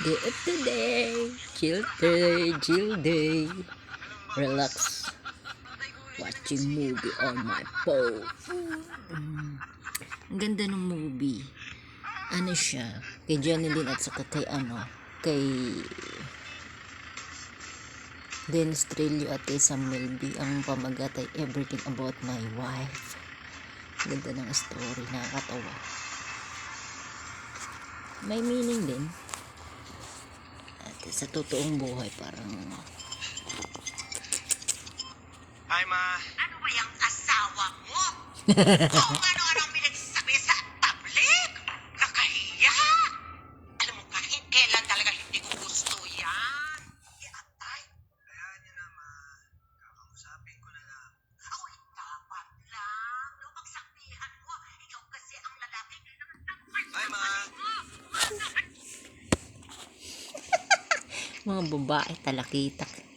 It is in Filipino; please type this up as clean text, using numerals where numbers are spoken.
Today, chill day, chill day. Relax. Watching movie on my phone. Ang ganda ng movie. Ano siya? Kay Janeline at saka kay Dennis Trillo at kay Sam Melby. Ang pamagat ay Everything About My Wife. Ganda ng story, nakakatawa. May meaning din. At sa totoong buhay parang Hi, Ma. Ano ba yung asawa mo? Kung ano-anong pinagsasabi sa tablet? Nakahiya! Alam mo kahit kailan talaga hindi ko gusto yan. Atay. Kaya niyo na, Ma. Kakausapin ko na lang. Uy, dapat lang. No, magsabihan mo. Ikaw kasi ang lalaki na naman. Hi, Ma. mga babae talakitak.